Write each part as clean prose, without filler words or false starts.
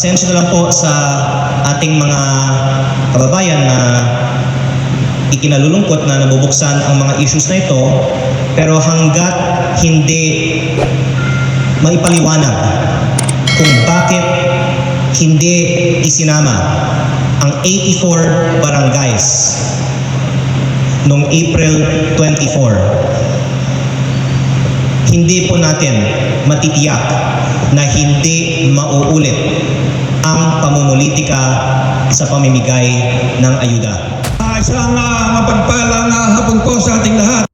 Pasensya na lang po sa ating mga kababayan na ikinalulungkot na nabubuksan ang mga issues na ito, pero hanggat hindi maipaliwanag kung bakit hindi isinama ang 84 barangays noong April 24, hindi po natin matitiyak na hindi mauulit ang pamumulitika sa pamimigay ng ayuda. Isang mapagpalang hapon po sa ating lahat.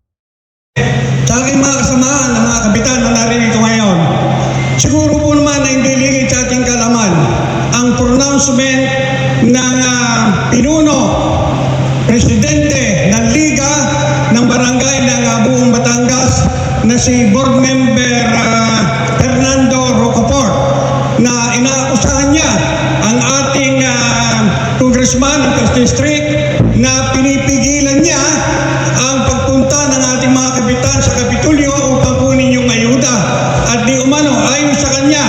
Sa aking mga kasamahan ng mga kapitan na naririto ngayon, siguro po naman na hindi ligid sa ating kalaman ang pronouncement ng pinuno, presidente ng Liga ng Barangay ng buong Batangas na si Board Member Fernando Rocoport, na inaakusahan niya ang ating congressman ng First District na pinipigilan niya ang pagpunta ng ating mga kapitan sa Kapitolyo upang kunin yung ayuda. At di umano, ayon sa kanya,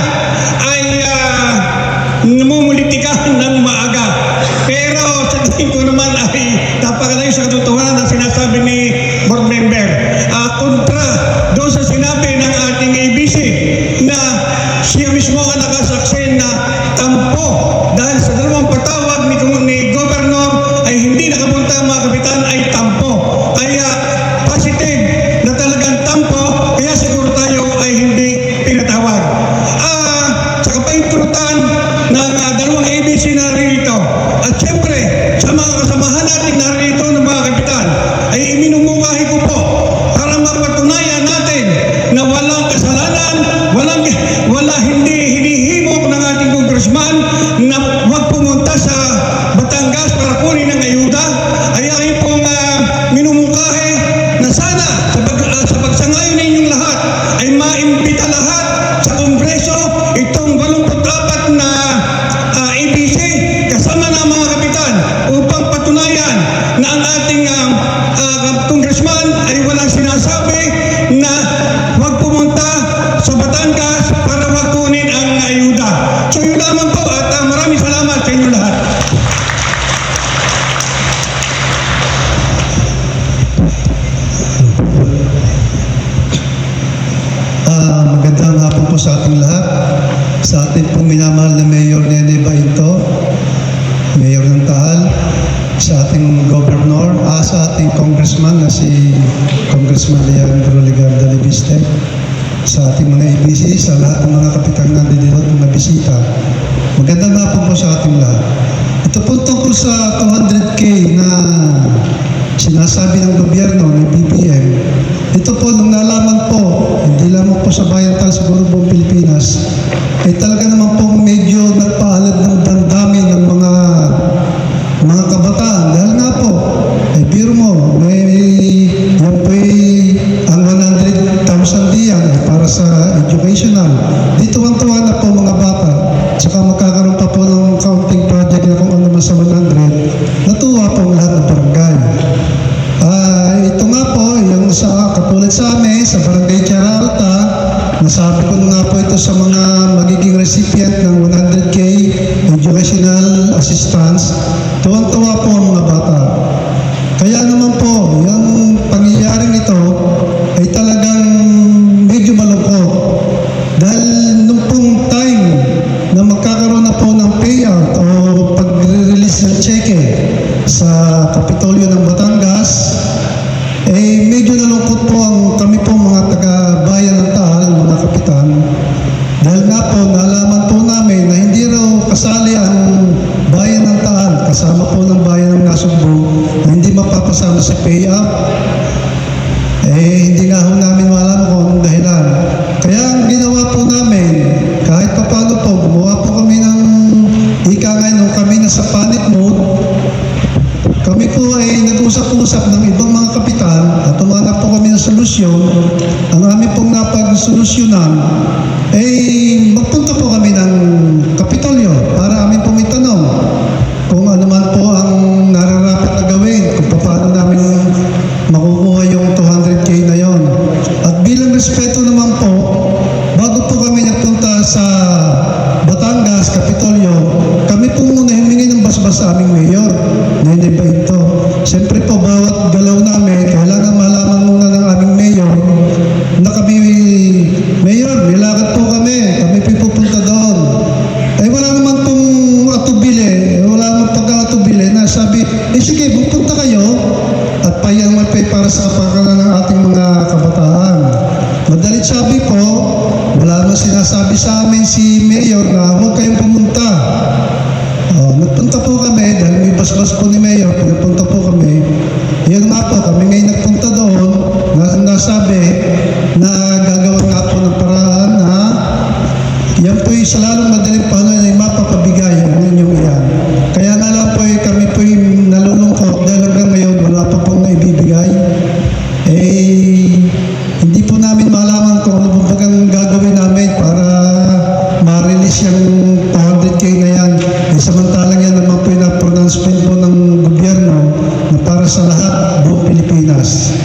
ay namumulitikan ng maaga. Pero sa tingin ko naman ay napakalayo sa katotohanan na sinasabi ni board member. Kontra doon sa sinabi ng ating ABC na siya mismo ang nakasaksi na tampo dahil sa dalawang patawag ni Governor ay hindi nakapunta ang mga kapitan ay tampo. Kaya positive na talagang tampo, kaya siguro tayo ay hindi pinatawag. Sa kapaintrutan ng dalawang ABC na rito at siyempre sa mga kasamahan natin na rito ng mga kapitan ay iminumukahi ko po para mapatunayan natin na walang kasalanan, wala hindi hinihimok ng ating congressman na huwag pumunta sa Batangas para kunin ng ayuda. Ay aking pong minumukahi na sana sa pagsangayon ninyong lahat ay maimbita lahat sa Kongreso itong 84 na ABC kasama ng mga kapitan upang patunayan na ang ating congressman ay walang sinasabi na huwag pumunta sa Batangas para wag kunin ang ayuda. So yun lamang po at maraming salamat sa inyo lahat. Magandang hapon po sa ating lahat. Sa ating pong minamahal na Mayor Nene Bainto, Mayor ng Taal, sa ating Governor, sa ating Congressman na si Congressman Leandro Legarda Lebiste, sa ating mga ABC, sa lahat ng mga kapitang nandito at mga bisita. Magandang hapon po sa ating lahat. Ito po tungkol sa 200K na sinasabi ng gobyerno, ng BBM. Ito po, nung nalaman po, hindi lamang po sa bayan tal, siguro buong Pilipinas, ay talaga naman po medyo nagpaalad ng damdamin ng mga kabataan. Dahil nga po, ay biro mo, yan po ang 100,000 diyan ay para sa educational. Dito tuwan-tuwa na po mga bata. Saka magkakaroon pa po ng counting project na kung ano man sa 100. Natuwa po ang lahat ng barangay. Ito nga po, yung katulad sa amin, sa Barangay Charalta, nasabi ko nga po ito sa mga magiging recipient ng 100K educational assistance. Tuwang-tuwa po ang mga bata. Kaya naman po, yung pangyayaring ito ay talagang medyo malungkot. Dahil nung pong time na magkakaroon na po ng payout o pag-release ng cheque sa Kapitolyo ng Batangas, medyo nalungkot po kami po mga taga-bayan ng Taal, mga kapitan. Dahil nga po, nalaman po namin na hindi raw kasali ang bayan ng Taal, kasama po ng bayan ng Nasugbu, na hindi mapapasama sa payout. Hindi nga ho namin malaman kung anong dahilan. Kaya ang ginawa po namin, kahit pa paano po, gumawa po kami ng nung kami nasa panic mode. Kami po ay nag-usap-usap ng ibang mga kapitan at tumanap po kami ng solusyon. Ang aming pong napag-solusyonan ay magpunta po kami ng Kapitolyo para amin pong itanong kung ano man po ang nararapat na gawin, kung paano namin makukuha yung 200K na yon. At bilang respeto naman po, bago po kami nagpunta sa Batangas, Kapitolyo, Dahil sabi po, wala naman sinasabi sa amin si Mayor na huwag kayong pumunta. Nagpunta po kami dahil may basbas po ni Mayor, pinapunta po kami. Yun nga po, kami ngayon nagpunta doon, nasabi na gagawa nga po ng paraan na yan po sa lalong madaling panahon ay mapapabigay ang inyong iyan. Kaya nga lang po kami po nalulungkot dahil hanggang ngayon wala pa pong naibibigay. Hindi po namin malaman kung ano po ang gagawin namin para ma-release yung 200K na yan. Samantalang yan naman po yung pronouncement po ng gobyerno na para sa lahat buong Pilipinas.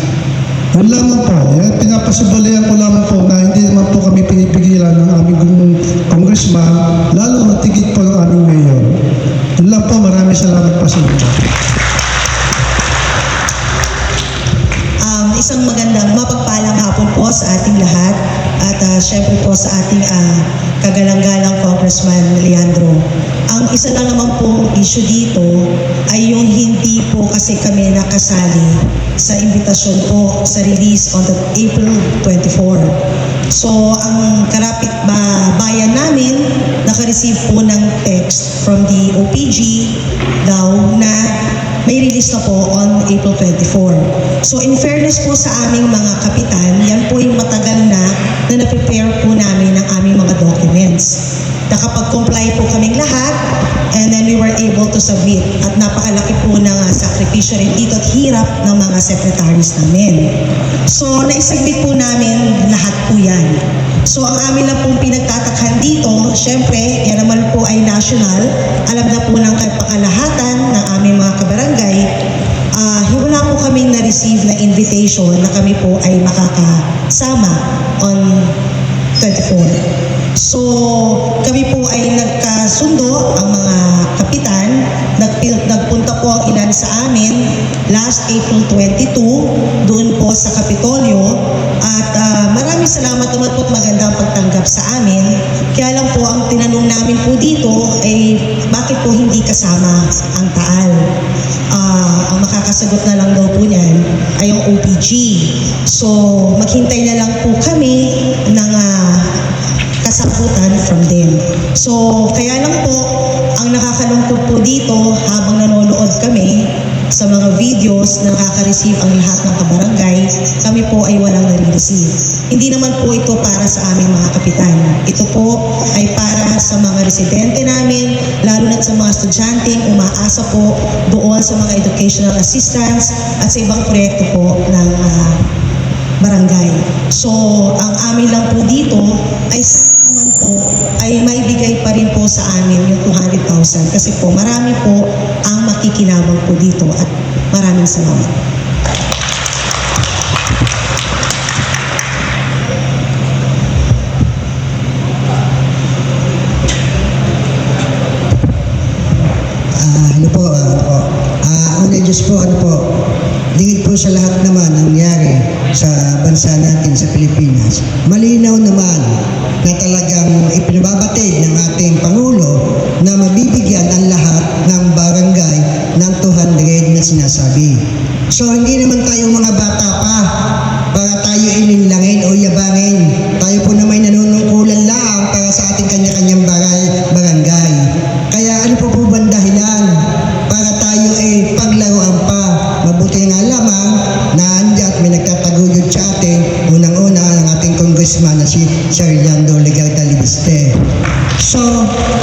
Yun lamang po. Pinapasubalihan ko lamang po na hindi naman po kami pinipigilan ng aming congressman, lalo na tigit po ng aming mayor. Yun lang po. Maraming salamat po sa inyo. Isang magandang mapagpalang hapon po sa ating lahat at syempre po sa ating kagalang-galang Congressman Leandro. Ang isa lang naman pong issue dito ay yung hindi po kasi kami nakasali sa imbitasyon po sa release on the April 24. So ang karapit bayan namin naka-receive po ng text from the OPG daw na may release na po on April 24. So in fairness po sa aming mga kapitan, yan po yung matagal na na-prepare po namin ng aming mga documents. Nakapag-comply po kaming lahat and then we were able to submit. At napakalaki po ng sakripisyo rin dito at hirap ng mga secretaries namin. So naisubmit po namin lahat po yan. So ang amin lang pong pinagtatakhan dito, syempre, yan naman po ay national. Alam na po ng kapakalahatan ng aming mga kabarangay. Wala po kaming na-receive na invitation na kami po ay makakasama on 24. So kami po ay nagkasundo, ang mga kapitan, nagpunta po ang ilan sa amin last April 22, doon po sa Kapitolyo. At maraming salamat naman po at magandang pagtanggap sa amin. Kaya lang po ang tinanong namin po dito ay bakit po hindi kasama ang Taal. Ang makakasagot na lang daw po niyan ay yung OPG. So maghintay na lang po kami ng kasagutan from them. So kaya lang po ang nakakalungkot po dito habang nanonood kami sa mga videos na nakaka-receive ang lahat ng kabarangay, kami po ay walang nare-receive. Hindi naman po ito para sa aming mga kapitan. Ito po ay para sa mga residente namin, lalo na sa mga estudyanteng umaasa po doon sa mga educational assistance at sa ibang proyekto po ng barangay. So, ang amin lang po dito ay naman po ay may bigay pa rin po sa amin yung 200,000 kasi po marami po ang makikinabang po dito at maraming salamat. Diyos po, lingid po sa lahat naman ang nangyari sa bansa natin sa Pilipinas. Malinaw naman na talagang ipinababatid ng ating Pangulo na mabibigyan ang lahat ng barangay ng 200 na sinasabi. So hindi naman tayo mga bata pa para tayo ininlangin o yabangin. Tayo po na may nanunungkulan lang para sa ating kanya-kanyang barangay. Kaya ano po ba ang dahilan para tayo paglaruan pa? Mabuti nga lamang na andyan may nagtataguyod sa atin, unang-una ang ating congressman na si Sir Leandro Legarda Libiste. So,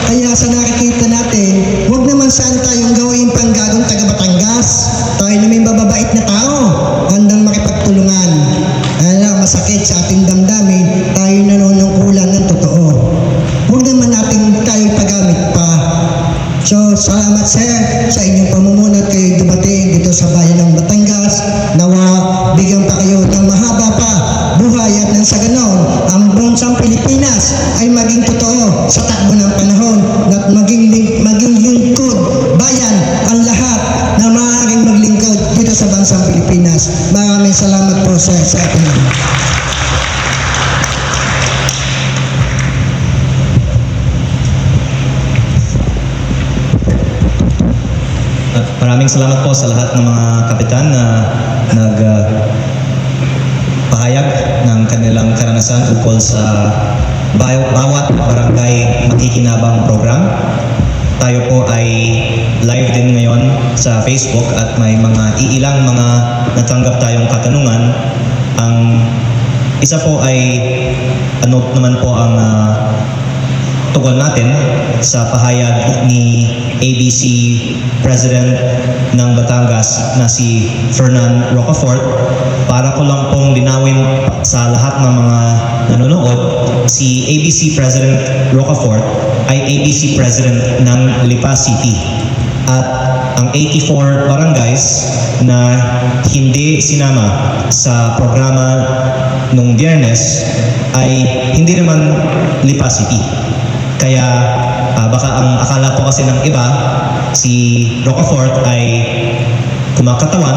kaya sa nakikita natin, huwag naman saan tayong gawin panggagong taga Batangas. Tayo na may bababait na tao, handang makipagtulungan. Alam, masakit sa ating damdamin, tayo nanunungkulan ng totoo. Huwag naman natin tayo pagamit pa. So, salamat sir sa inyong pamumuno at kayo dumating dito sa bayan ng Batangas. Nawa, bigyan pa kayo ng mahaba pa buhay at nang sa ganon, ang bansang Pilipinas ay maging totoo sa takbo ng panahon at maging lingkod bayan ang lahat na maaaring maglingkod dito sa bansang Pilipinas. Maraming salamat po sa ating mga. At maraming salamat po sa lahat ng mga kapitan na nagpahayag ng kanilang karanasan tungkol sa bawat barangay makikinabang program. Tayo po ay live din ngayon sa Facebook at may ilang mga natanggap tayong katanungan. Ang isa po ay ano naman po ang tugon natin sa pahayag ni ABC President ng Batangas na si Fernan Rocafort. Para ko lang pong linawin sa lahat ng mga nanonood, si ABC President Rocafort ay ABC President ng Lipa City. At ang 84 barangays na hindi sinama sa programa nung Biyernes ay hindi naman Lipa City. Kaya baka ang akala po kasi ng iba, si Rocafort ay kumakatawan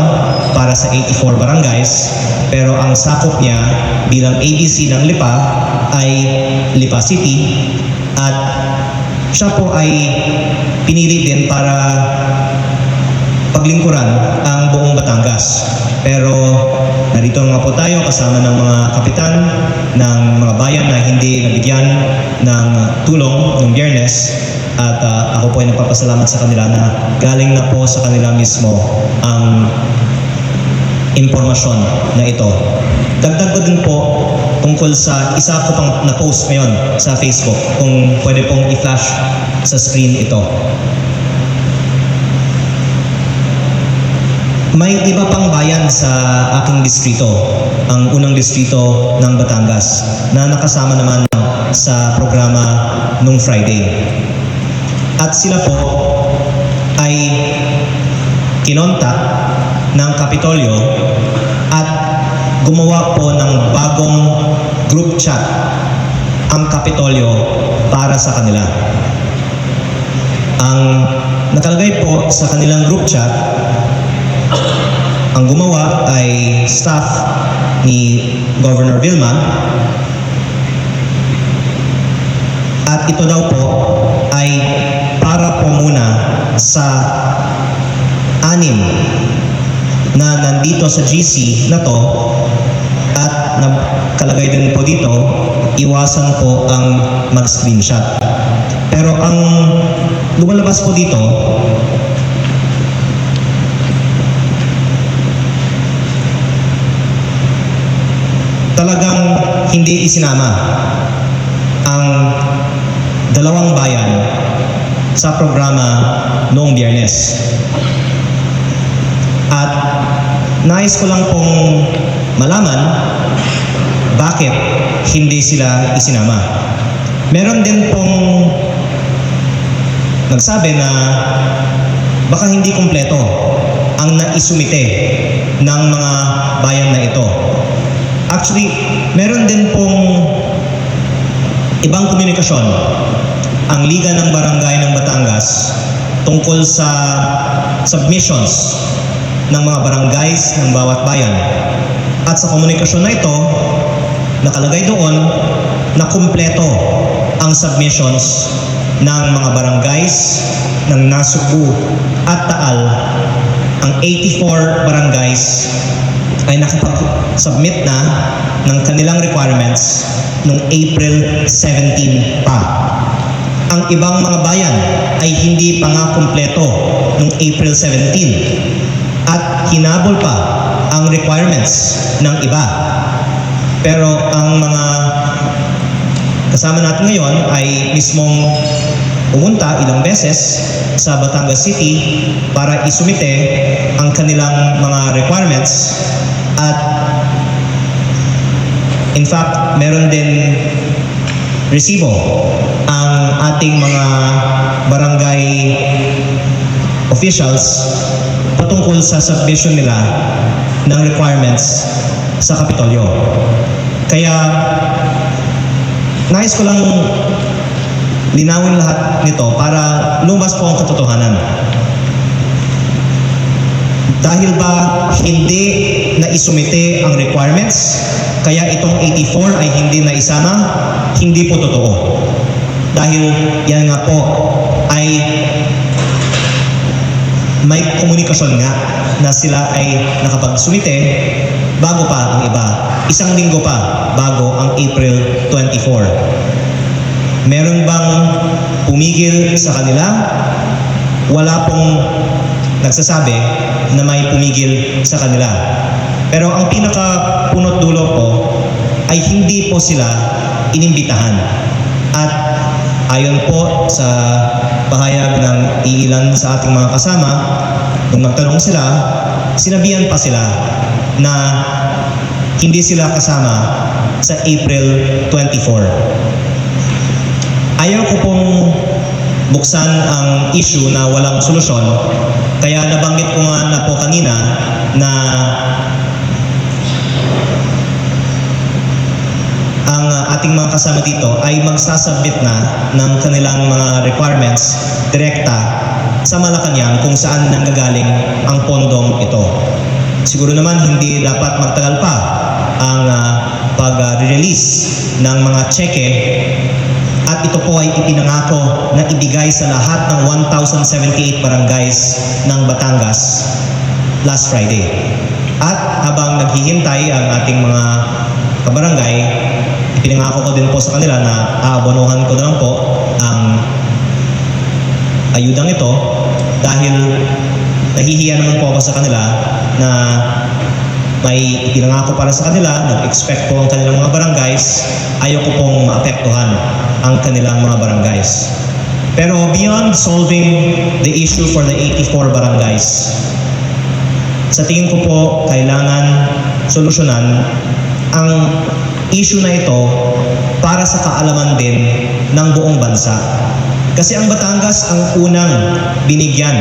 para sa 84 barangays, pero ang sakop niya bilang ABC ng Lipa ay Lipa City, at siya po ay pinili din para paglingkuran ang buong Batangas. Pero narito nga po tayo kasama ng mga kapitan ng mga bayan na hindi nabigyan ng tulong noong Biyernes, at ako po ay nagpapasalamat sa kanila na galing na po sa kanila mismo ang impormasyon na ito. Dagdag ko din po tungkol sa isa ko pang na-post ngayon sa Facebook, kung pwede pong i-flash sa screen ito. May iba pang bayan sa aking distrito, ang unang distrito ng Batangas, na nakasama naman sa programa nung Friday. At sila po ay kinontak ng Kapitolyo at gumawa po ng bagong group chat ang Kapitolyo para sa kanila. Ang nakalagay po sa kanilang group chat, ang gumawa ay staff ni Governor Vilma, at ito daw po ay para po muna sa 6 na nandito sa GC na to, at nakalagay din po dito, iwasan po ang mag-screenshot. Pero ang lumalabas po dito, talagang hindi isinama ang dalawang bayan sa programa noong Biyernes. At nais ko lang pong malaman bakit hindi sila isinama. Meron din pong nagsabi na baka hindi kumpleto ang naisumite ng mga bayan na ito. Actually, meron din pong ibang komunikasyon ang Liga ng Barangay ng Batangas tungkol sa submissions ng mga barangays ng bawat bayan. At sa komunikasyon na ito, nakalagay doon na kumpleto ang submissions ng mga barangays ng Nasugbu at Taal. Ang 84 barangays ay nakapag-submit na ng kanilang requirements noong April 17 pa. Ang ibang mga bayan ay hindi pa nga kumpleto noong April 17 at hinabol pa ang requirements ng iba. Pero ang mga kasama natin ngayon ay mismong pumunta ilang beses sa Batangas City para isumite ang kanilang mga requirements. At in fact, meron din resibo ang ating mga barangay officials patungkol sa submission nila ng requirements sa Kapitolyo. Kaya nais ko lang linawin lahat nito para lumabas po ang katotohanan. Dahil ba hindi na isumite ang requirements, kaya itong 84 ay hindi na isama? Hindi po totoo. Dahil yan nga po ay may komunikasyon nga na sila ay nakapagsumite bago pa ang iba. Isang linggo pa bago ang April 24. Meron bang pumigil sa kanila? Wala pong nagsasabi na may pumigil sa kanila. Pero ang pinaka-punot dulo po ay hindi po sila inimbitahan. At ayon po sa pahayag ng iilan sa ating mga kasama, nung nagtanong sila, sinabihan pa sila na hindi sila kasama sa April 24. Ayaw ko pong buksan ang issue na walang solusyon, kaya nabanggit ko nga na po kanina na ang ating mga kasama dito ay magsasubmit na ng kanilang mga requirements direkta sa Malacanang kung saan nanggagaling ang pondong ito. Siguro naman hindi dapat magtagal pa ang pag-release ng mga cheque, at ito po ay ipinangako na ibigay sa lahat ng 1,078 barangays ng Batangas last Friday. At habang naghihintay ang ating mga kabarangay, pinangako ko din po sa kanila na aabonohan ko na lang po ang ayudang ito dahil nahihiya naman po ako sa kanila na may ipinangako para sa kanila, nag-expect po ang kanilang mga barangays, ayaw ko pong maapektuhan ang kanilang mga barangays. Pero beyond solving the issue for the 84 barangays, sa tingin ko po kailangan solusyonan ang issue na ito para sa kaalaman din ng buong bansa. Kasi ang Batangas ang unang binigyan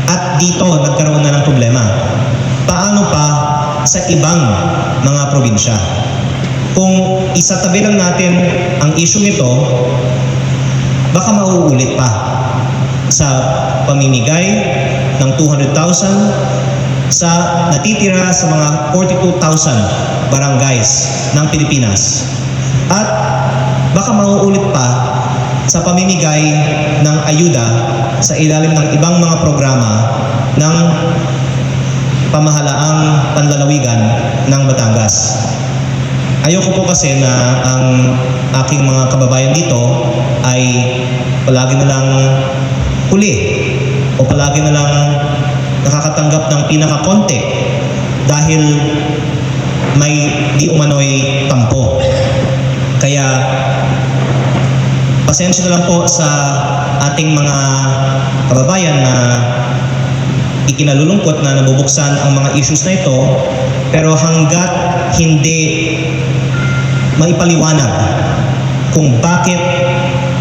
at dito nagkaroon na ng problema. Paano pa sa ibang mga probinsya? Kung isatabi lang natin ang issue nito, baka mauulit pa sa pamimigay ng 200,000 sa natitira sa mga 42,000 barangays ng Pilipinas. At baka mauulit pa sa pamimigay ng ayuda sa ilalim ng ibang mga programa ng pamahalaang panlalawigan ng Batangas. Ayoko po kasi na ang aking mga kababayan dito ay palagi na lang huli o palagi na lang nakakatanggap ng pinakakonti dahil may di umano'y tampo. Kaya pasensya na lang po sa ating mga kababayan na ikinalulungkot na nabubuksan ang mga issues na ito, pero hanggat hindi maipaliwanag kung bakit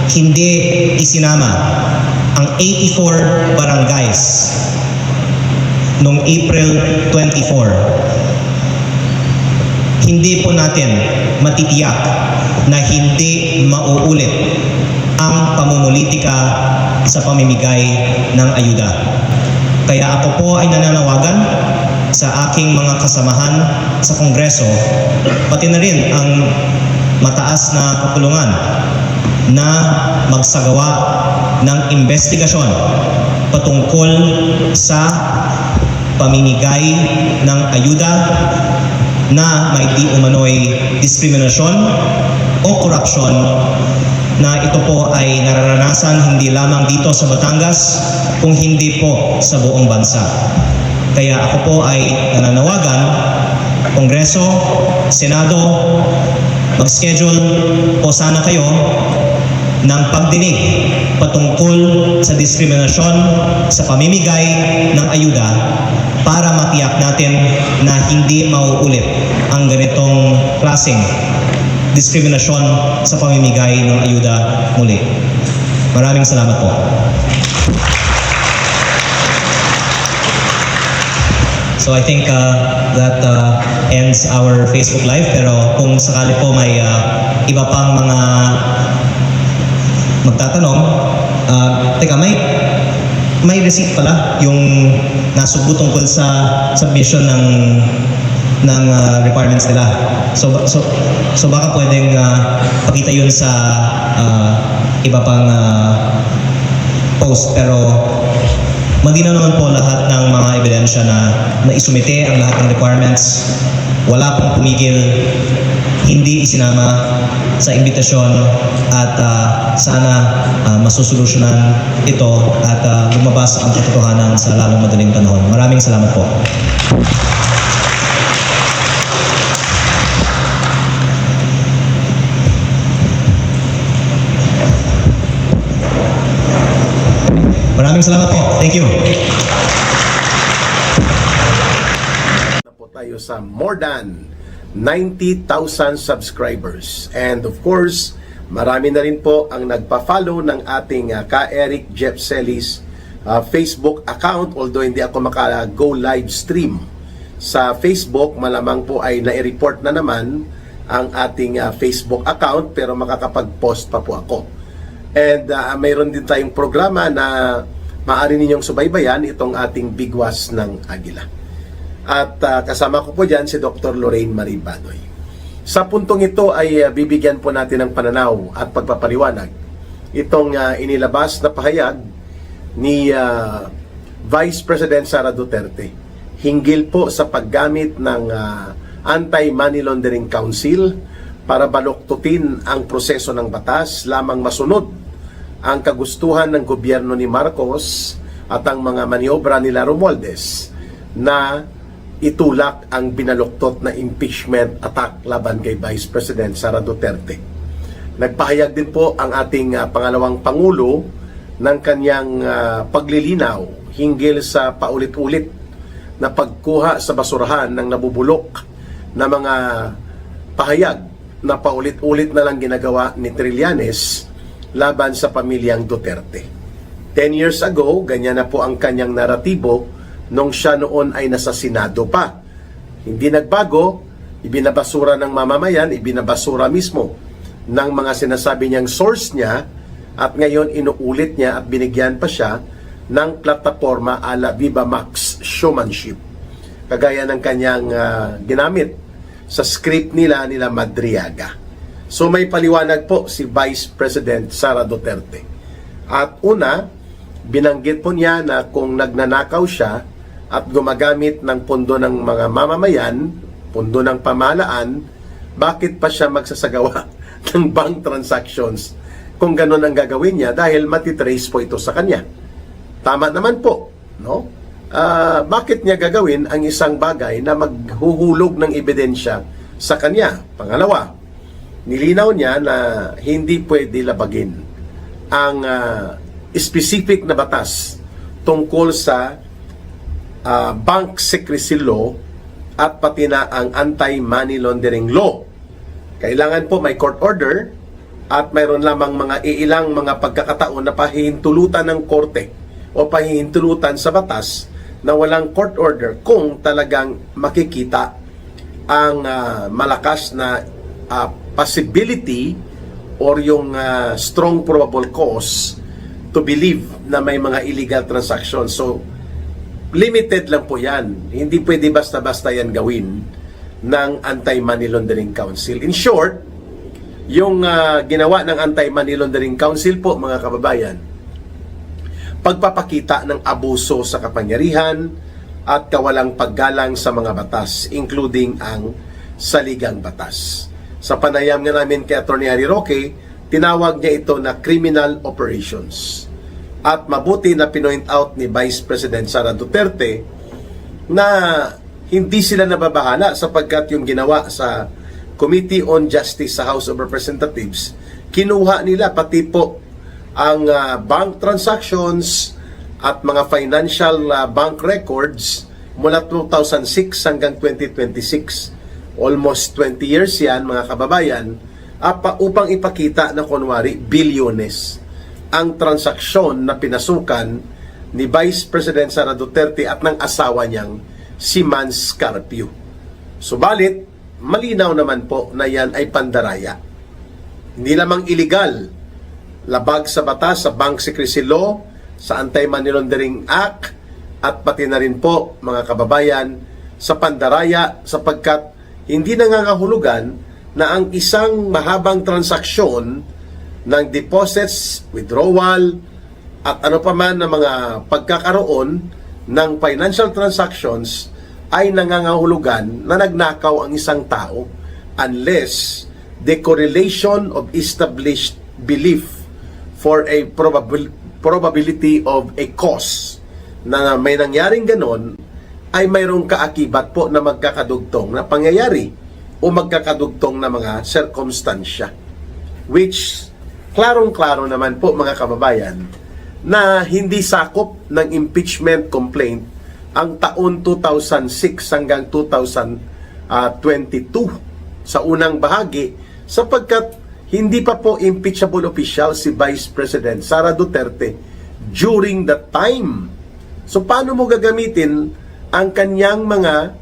hindi isinama ang 84 barangays noong April 24, hindi po natin matitiyak na hindi mauulit ang pamumulitika sa pamimigay ng ayuda. Kaya ako po ay nananawagan sa aking mga kasamahan sa Kongreso, pati na rin ang mataas na kapulungan, na magsagawa ng investigasyon patungkol sa pamimigay ng ayuda na may di umano'y diskriminasyon o korupsyon, na ito po ay nararanasan hindi lamang dito sa Batangas, kung hindi po sa buong bansa. Kaya ako po ay nananawagan, Kongreso, Senado, mag-schedule po sana kayo ng pagdinig patungkol sa diskriminasyon sa pamimigay ng ayuda para matiyak natin na hindi mauulit ang ganitong klaseng diskriminasyon sa pamimigay ng ayuda muli. Maraming salamat po. So I think that ends our Facebook Live, pero kung sakali po may iba pang mga magtatanong, teka, may receipt pala yung nasubo tungkol sa submission ng requirements nila. So baka pwedeng pakita yun sa iba pang post, pero Malinaw naman po lahat ng mga ebidensya na naisumite ang lahat ng requirements. Wala pong pumigil, hindi isinama sa imbitasyon at sana masusolusyonan ito at lumabas ang katotohanan sa lalong madaling panahon. Maraming salamat po. Maraming salamat po. Thank you. Na po tayo sa more than 90,000 subscribers. And of course, marami na rin po ang nagpa-follow ng ating Ka Eric Jeff Celis Facebook account. Although hindi ako maka-go live stream sa Facebook, malamang po ay nai-report na naman ang ating Facebook account, pero makakapag-post pa po ako. And mayroon din tayong programa na maaari ninyong subaybayan, itong ating Bigwas ng Agila. At kasama ko po dyan si Dr. Lorraine Marie Badoy. Sa puntong ito ay bibigyan po natin ng pananaw at pagpapaliwanag itong inilabas na pahayag ni Vice President Sara Duterte hinggil po sa paggamit ng Anti-Money Laundering Council para baluktutin ang proseso ng batas lamang masunod ang kagustuhan ng gobyerno ni Marcos at ang mga maniobra nila Romualdez na itulak ang binaluktot na impeachment attack laban kay Vice President Sara Duterte. Nagpahayag din po ang ating pangalawang Pangulo ng kanyang paglilinaw hinggil sa paulit-ulit na pagkuha sa basurahan ng nabubulok na mga pahayag na paulit-ulit na lang ginagawa ni Trillanes laban sa pamilyang Duterte. 10 years ago, ganyan na po ang kanyang naratibo nung siya noon ay nasa Senado pa. Hindi nagbago, ibinabasura ng mamamayan, ibinabasura mismo ng mga sinasabi niyang source niya, at ngayon inuulit niya at binigyan pa siya ng plataforma ala Viva Max showmanship. Kagaya ng kanyang ginamit sa script nila Madriaga. So may paliwanag po si Vice President Sara Duterte. At una, binanggit po niya na kung nagnanakaw siya at gumagamit ng pondo ng mga mamamayan, pondo ng pamahalaan, bakit pa siya magsasagawa ng bank transactions kung ganun ang gagawin niya, dahil matitrace po ito sa kanya. Tama naman po, no? Bakit niya gagawin ang isang bagay na maghuhulog ng ebidensya sa kanya? Pangalawa, nilinaw niya na hindi pwede labagin ang specific na batas tungkol sa bank secrecy law at pati na ang anti-money laundering law. Kailangan po may court order at mayroon lamang mga ilang mga pagkakataon na pahihintulutan ng korte o pahihintulutan sa batas na walang court order kung talagang makikita ang malakas na possibility or yung strong probable cause to believe na may mga illegal transactions. So, limited lang po yan. Hindi pwede basta-basta yan gawin ng Anti-Money Laundering Council. In short, yung ginawa ng Anti-Money Laundering Council po, mga kababayan, pagpapakita ng abuso sa kapangyarihan at kawalang paggalang sa mga batas, including ang saligang batas. Sa panayam nga namin kay Atty. Harry Roque, tinawag niya ito na criminal operations. At mabuti na pinoint out ni Vice President Sara Duterte na hindi sila nababahala sapagkat yung ginawa sa Committee on Justice sa House of Representatives, kinuha nila pati po ang bank transactions at mga financial bank records mula 2006 hanggang 2026. Almost 20 years yan, mga kababayan, upang ipakita na kunwari bilyones ang transaksyon na pinasukan ni Vice President Sara Duterte at ng asawa niyang si Mans Carpio. Subalit, malinaw naman po na yan ay pandaraya. Hindi lamang illegal, labag sa batas, sa Bank Secrecy Law, sa Anti-Money Laundering Act, at pati na rin po, mga kababayan, sa pandaraya sapagkat hindi nangangahulugan na ang isang mahabang transaksyon ng deposits, withdrawal, at ano pa man na mga pagkakaroon ng financial transactions ay nangangahulugan na nagnakaw ang isang tao unless the correlation of established belief for a probability of a cause na may nangyaring ganon ay mayroong kaakibat po na magkakadugtong na pangyayari o magkakadugtong na mga sirkumstansya, which klarong-klaro naman po mga kababayan na hindi sakop ng impeachment complaint ang taon 2006 hanggang 2022 sa unang bahagi, sapagkat hindi pa po impeachable official si Vice President Sara Duterte during that time. So paano mo gagamitin ang kanyang mga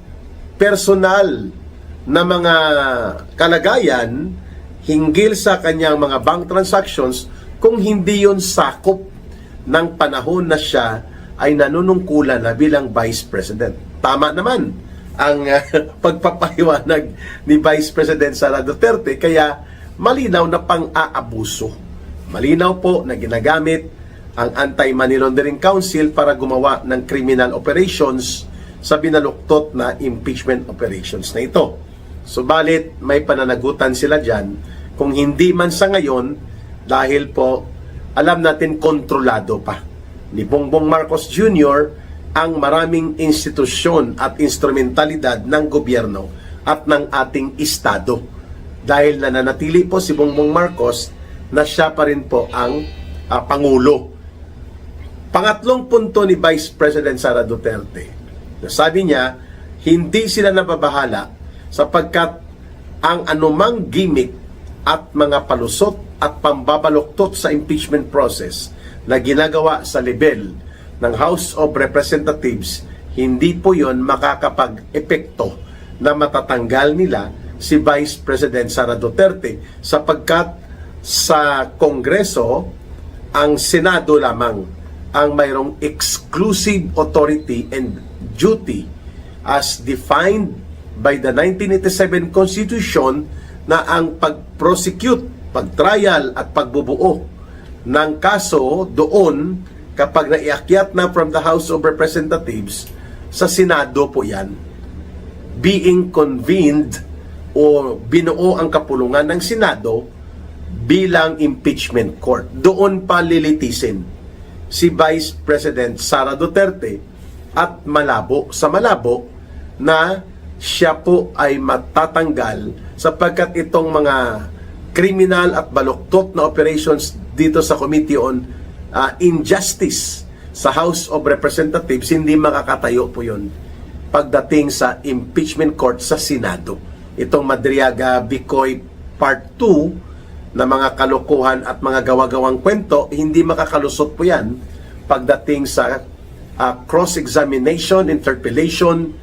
personal na mga kalagayan hinggil sa kanyang mga bank transactions kung hindi yon sakop ng panahon na siya ay nanunungkulan na bilang Vice President? Tama naman ang pagpapahiwanag ni Vice President Sara Duterte, kaya malinaw na pang-aabuso. Malinaw po na ginagamit ang Anti-Money Laundering Council para gumawa ng criminal operations sa binaluktot na impeachment operations na ito. Subalit, may pananagutan sila dyan, kung hindi man sa ngayon, dahil po, alam natin kontrolado pa ni Bongbong Marcos Jr. ang maraming institusyon at instrumentalidad ng gobyerno at ng ating estado. Dahil nananatili po si Bongbong Marcos na siya pa rin po ang Pangulo. Pangatlong punto ni Vice President Sara Duterte, sabi niya, hindi sila nababahala sapagkat ang anumang gimmick at mga palusot at pambabaluktot sa impeachment process na ginagawa sa level ng House of Representatives, hindi po yon makakapag-epekto na matatanggal nila si Vice President Sara Duterte, sapagkat sa Kongreso, ang Senado lamang ang mayroong exclusive authority and duty as defined by the 1987 Constitution na ang pag-prosecute, pag-trial at pagbubuo ng kaso doon kapag naiakyat na from the House of Representatives sa Senado po yan. Being convened o binuo ang kapulungan ng Senado bilang impeachment court. Doon pa lilitisin si Vice President Sara Duterte at malabo na siya po ay matatanggal sapagkat itong mga criminal at baluktot na operations dito sa Committee on Injustice sa House of Representatives, hindi makakatayo po yun pagdating sa impeachment court sa Senado. Itong Madriaga Bicoy Part 2 na mga kalokohan at mga gawa-gawang kwento, hindi makakalusot po yan pagdating sa cross-examination, interpellation,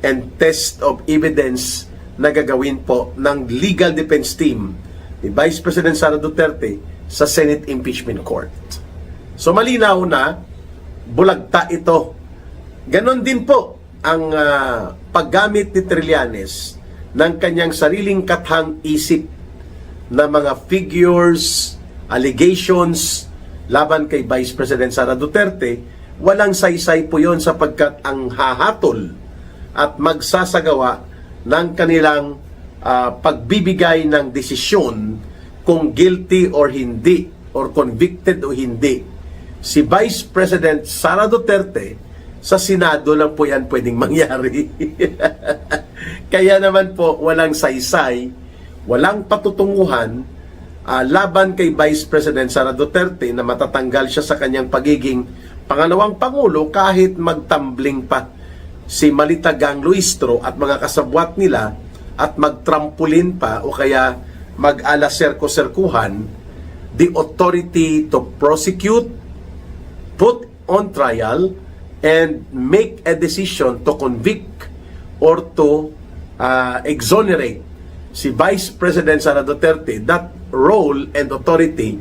and test of evidence na gagawin po ng legal defense team ni Vice President Sara Duterte sa Senate Impeachment Court. So malinaw na bulagta ito. Ganon din po ang paggamit ni Trillanes ng kanyang sariling kathang isip na mga figures, allegations laban kay Vice President Sara Duterte. Walang saysay po yon sapagkat ang hahatol at magsasagawa ng kanilang pagbibigay ng desisyon kung guilty or hindi or convicted o hindi si Vice President Sara Duterte, sa Senado lang po yan pwedeng mangyari. Kaya naman po walang saysay, walang patutunguhan laban kay Vice President Sara Duterte na matatanggal siya sa kanyang pagiging pangalawang Pangulo kahit magtambling pa si Malitagang Luistro at mga kasabwat nila at magtrampolin pa o kaya mag-alaserko-serkuhan the authority to prosecute, put on trial, and make a decision to convict or to exonerate si Vice President Sara Duterte. That role and authority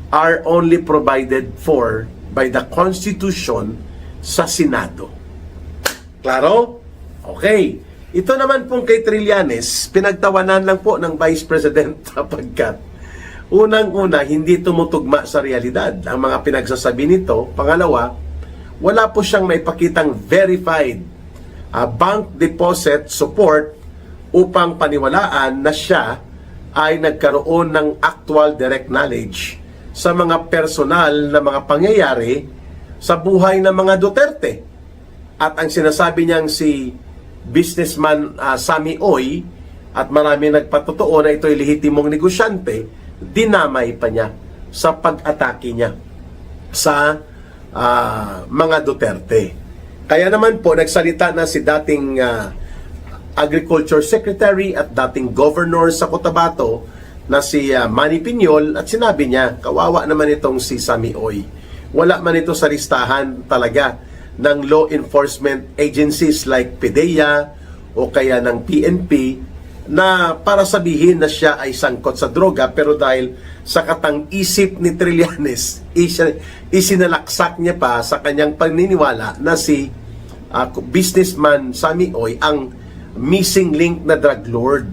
are only provided for by the Constitution sa Senado. Klaro? Okay. Ito naman pong kay Trillanes, pinagtawanan lang po ng Vice President sapagkat Unang-una, hindi tumutugma sa realidad ang mga pinagsasabi nito. Pangalawa, wala po siyang maipakitang verified bank deposit support upang paniwalaan na siya ay nagkaroon ng actual direct knowledge sa mga personal na mga pangyayari sa buhay ng mga Duterte. At ang sinasabi niyang si businessman Sammy Oy at marami nagpatotoo na ito'y lehitimong negosyante, dinamay pa niya sa pag-atake niya sa mga Duterte. Kaya naman po, nagsalita na si dating Agriculture Secretary at dating Governor sa Cotabato na si Manny Piñol at sinabi niya, kawawa naman itong si Sammy Oy. Wala man ito sa listahan talaga ng law enforcement agencies like PDEA o kaya ng PNP na para sabihin na siya ay sangkot sa droga, pero dahil sa katang-isip ni Trillanes, isinalaksak niya pa sa kanyang paniniwala na si businessman Sammy Oy ang missing link na drug lord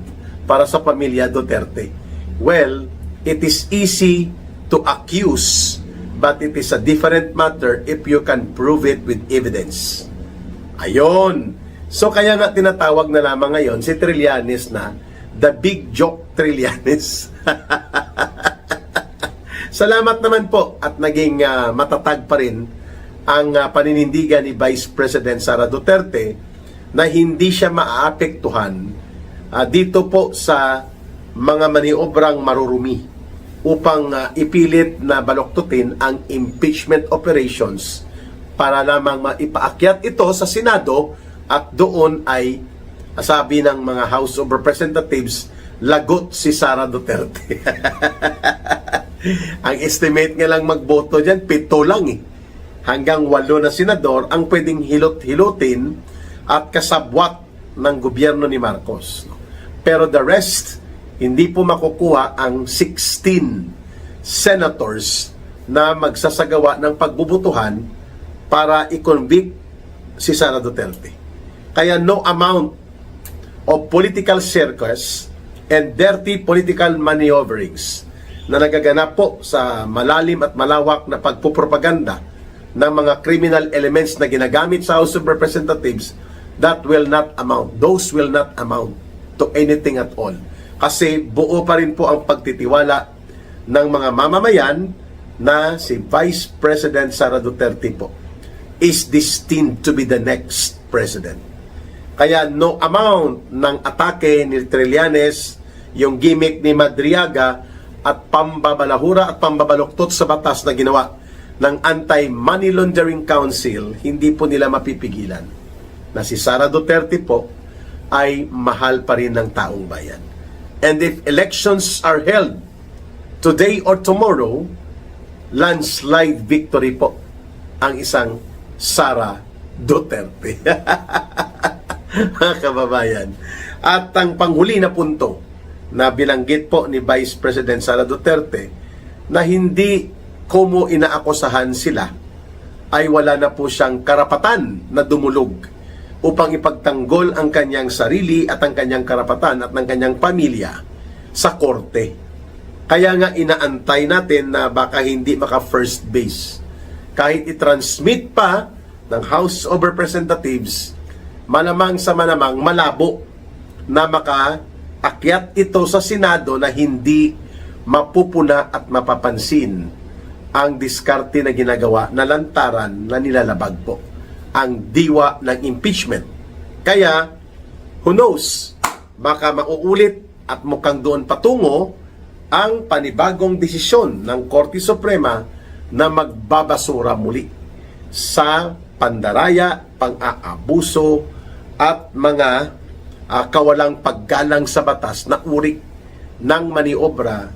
para sa pamilya Duterte. Well, it is easy to accuse, but it is a different matter if you can prove it with evidence. Ayon. So kaya nga tinatawag na lamang ngayon si Trillanes na the big joke Trillanes. Salamat naman po at naging matatag pa rin ang paninindigan ni Vice President Sara Duterte na hindi siya maaapektuhan dito po sa mga maniobrang marurumi upang ipilit na baloktutin ang impeachment operations para lamang maipaakyat ito sa Senado at doon ay sabi ng mga House of Representatives, lagot si Sara Duterte. Ang estimate nga lang magboto dyan, 7 lang eh. Hanggang 8 na senador ang pwedeng hilot-hilotin at kasabwat ng gobyerno ni Marcos. Pero the rest, hindi po makukuha ang 16 senators na magsasagawa ng pagbubutuhan para i-convict si Sara Duterte. Kaya no amount of political circus and dirty political maneuverings na nagaganap po sa malalim at malawak na pagpupropaganda ng mga criminal elements na ginagamit sa House of Representatives, those will not amount to anything at all. Kasi buo pa rin po ang pagtitiwala ng mga mamamayan na si Vice President Sara Duterte po is destined to be the next president. Kaya no amount ng atake ni Trillanes, yung gimmick ni Madriaga at pambabalahura at pambabaluktot sa batas na ginawa ng Anti-Money Laundering Council, hindi po nila mapipigilan na si Sara Duterte po ay mahal pa rin ng taong bayan. And if elections are held today or tomorrow, landslide victory po ang isang Sara Duterte. Mga kababayan. At ang panghuli na punto na binanggit po ni Vice President Sara Duterte na hindi kumo inaakusahan sila ay wala na po siyang karapatan na dumulog upang ipagtanggol ang kanyang sarili at ang kanyang karapatan at ng kanyang pamilya sa korte. Kaya nga inaantay natin na baka hindi maka first base. Kahit i-transmit pa ng House of Representatives, malamang sa malamang malabo na makaakyat ito sa Senado na hindi mapupuna at mapapansin ang diskarte na ginagawa na lantaran na nilalabag po ang diwa ng impeachment. Kaya, who knows, baka mauulit at mukhang doon patungo ang panibagong desisyon ng Korte Suprema na magbabasura muli sa pandaraya, pang-aabuso at mga kawalang paggalang sa batas na uri ng maniobra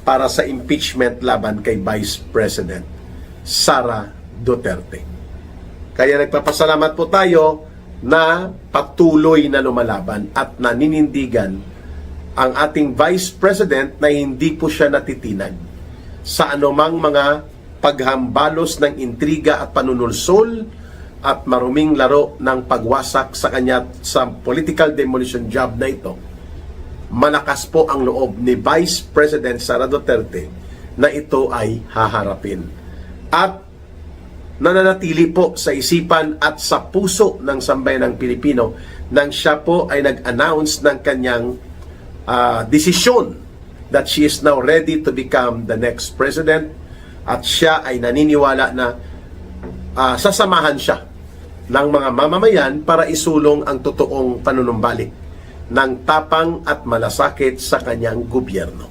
para sa impeachment laban kay Vice President Sara Duterte. Kaya nagpapasalamat po tayo na patuloy na lumalaban at naninindigan ang ating Vice President na hindi po siya natitinag sa anumang mga paghambalos ng intriga at panunulsol at maruming laro ng pagwasak sa kanya sa political demolition job na ito malakas po ang loob ni Vice President Sara Duterte na ito ay haharapin. At nananatili po sa isipan at sa puso ng sambayanang Pilipino nang siya po ay nag-announce ng kanyang desisyon that she is now ready to become the next president, at siya ay naniniwala na sasamahan siya ng mga mamamayan para isulong ang totoong panunumbalik ng tapang at malasakit sa kanyang gobyerno.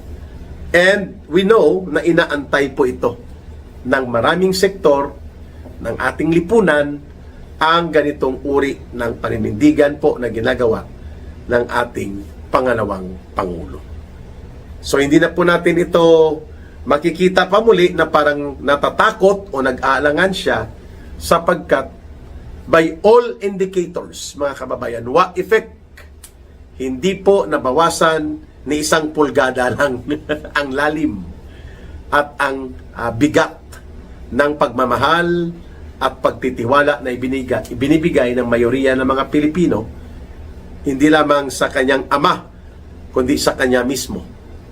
And we know na inaantay po ito ng maraming sektor ng ating lipunan ang ganitong uri ng paninindigan po na ginagawa ng ating pangalawang Pangulo. So hindi na po natin ito makikita pa muli na parang natatakot o nag-aalangan siya, sapagkat by all indicators, mga kababayan, wa effect, hindi po nabawasan ni isang pulgada lang ang lalim at ang bigat ng pagmamahal at pagtitiwala na ibinibigay ng mayoriya ng mga Pilipino, hindi lamang sa kanyang ama, kundi sa kanya mismo.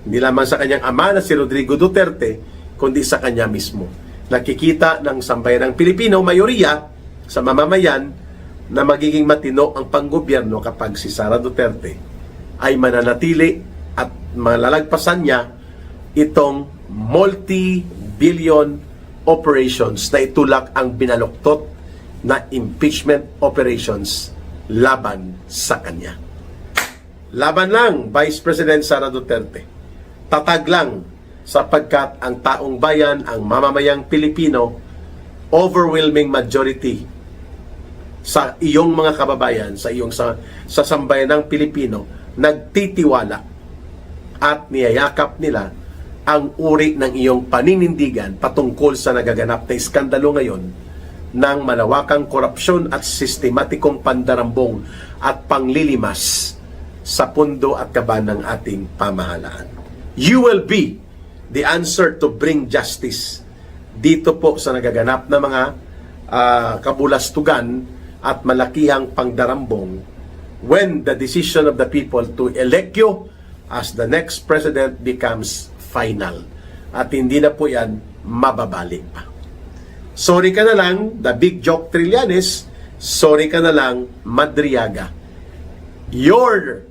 Hindi lamang sa kanyang ama na si Rodrigo Duterte, kundi sa kanya mismo. Nakikita ng sambayanang Pilipino, mayoriya sa mamamayan, na magiging matino ang panggobyerno kapag si Sara Duterte ay mananatili at malalagpasan niya itong multi-billion operations na itulak ang binaluktot na impeachment operations laban sa kanya. Laban lang, Vice President Sara Duterte. Tatag lang, sapagkat ang taong bayan, ang mamamayang Pilipino, overwhelming majority sa iyong mga kababayan, sa sambayan ng Pilipino, nagtitiwala at niyayakap nila ang uri ng iyong paninindigan patungkol sa nagaganap na iskandalo ngayon ng malawakang korupsyon at sistematikong pandarambong at panglilimas sa pundo at kaban ng ating pamahalaan. You will be the answer to bring justice dito po sa nagaganap na mga kabulastugan at malakihang pangdarambong when the decision of the people to elect you as the next president becomes final. At hindi na po yan mababalik pa. Sorry ka na lang, the big joke Trillanes. Sorry ka na lang, Madriaga. Your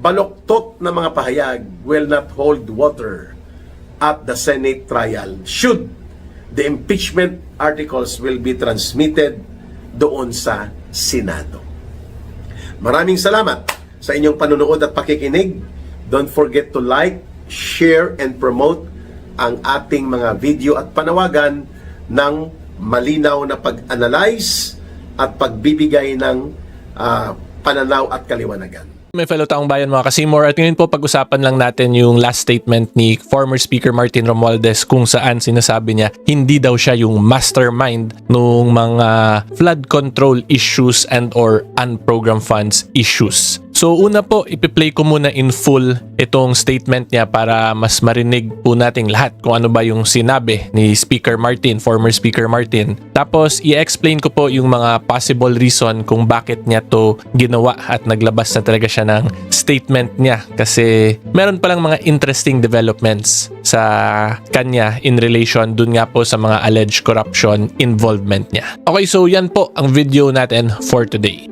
baloktot na mga pahayag will not hold water at the Senate trial should the impeachment articles will be transmitted doon sa Senado. Maraming salamat sa inyong panunood at pakikinig. Don't forget to like, share, and promote ang ating mga video at panawagan ng malinaw na pag-analyze at pagbibigay ng pananaw at kaliwanagan. May fellow taong bayan mga kasimor, at ngayon po pag-usapan lang natin yung last statement ni former Speaker Martin Romualdez, kung saan sinasabi niya hindi daw siya yung mastermind nung mga flood control issues and or unprogrammed funds issues. So una po, ipi-play ko muna in full itong statement niya para mas marinig po nating lahat kung ano ba yung sinabi ni Speaker Martin, former Speaker Martin. Tapos i-explain ko po yung mga possible reason kung bakit niya to ginawa at naglabas na talaga siya ng statement niya, kasi meron palang mga interesting developments sa kanya in relation dun nga po sa mga alleged corruption involvement niya. Okay, so yan po ang video natin for today.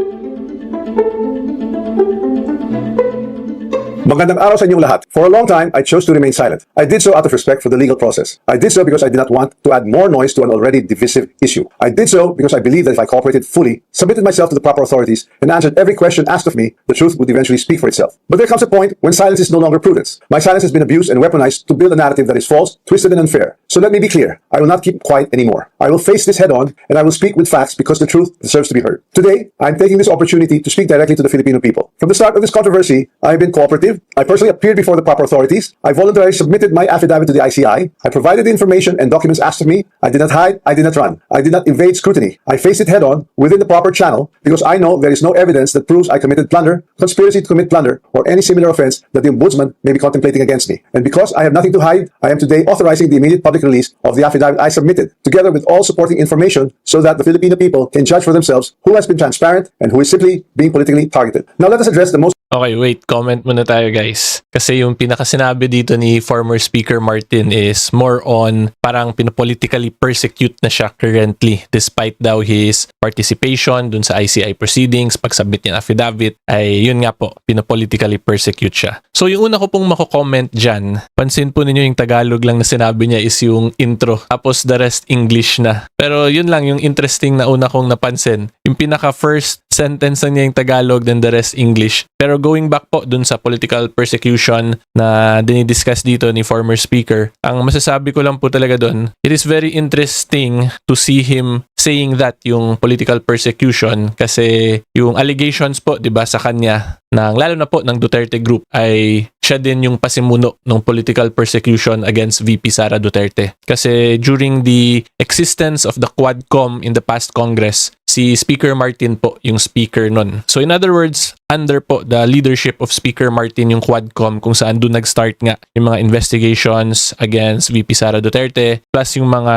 Magandang araw sa inyong lahat. For a long time, I chose to remain silent. I did so out of respect for the legal process. I did so because I did not want to add more noise to an already divisive issue. I did so because I believed that if I cooperated fully, submitted myself to the proper authorities, and answered every question asked of me, the truth would eventually speak for itself. But there comes a point when silence is no longer prudence. My silence has been abused and weaponized to build a narrative that is false, twisted, and unfair. So let me be clear. I will not keep quiet anymore. I will face this head on, and I will speak with facts because the truth deserves to be heard. Today, I'm taking this opportunity to speak directly to the Filipino people. From the start of this controversy, I have been cooperative. I personally appeared before the proper authorities. I voluntarily submitted my affidavit to the ICI. I provided the information and documents asked of me. I did not hide. I did not run. I did not evade scrutiny. I faced it head on within the proper channel because I know there is no evidence that proves I committed plunder, conspiracy to commit plunder, or any similar offense that the Ombudsman may be contemplating against me. And because I have nothing to hide, I am today authorizing the immediate public release of the affidavit I submitted, together with all supporting information so that the Filipino people can judge for themselves who has been transparent and who is simply being politically targeted. Now let us address the most Okay, wait. Comment muna tayo, guys. Kasi yung pinakasinabi dito ni former Speaker Martin is more on parang pinopolitically persecute na siya currently despite daw his participation dun sa ICI proceedings, pag-submit niya ng affidavit, ay yun nga po, pinopolitically persecute siya. So yung una ko pong mako-comment dyan, pansin po ninyo yung Tagalog lang na sinabi niya is yung intro, tapos the rest English na. Pero yun lang yung interesting na una kong napansin. Yung pinaka-first sentence na niya yung Tagalog, then the rest English. Pero going back po dun sa political persecution na dinidiscuss dito ni former speaker, ang masasabi ko lang po talaga dun, it is very interesting to see him saying that yung political persecution kasi yung allegations po 'di ba sa kanya lalo na po ng Duterte group ay siya din yung pasimuno ng political persecution against VP Sara Duterte. Kasi during the existence of the Quadcom in the past Congress, si Speaker Martin po yung speaker nun. So in other words, under po the leadership of Speaker Martin yung Quadcom kung saan doon nag-start nga yung mga investigations against VP Sara Duterte plus yung mga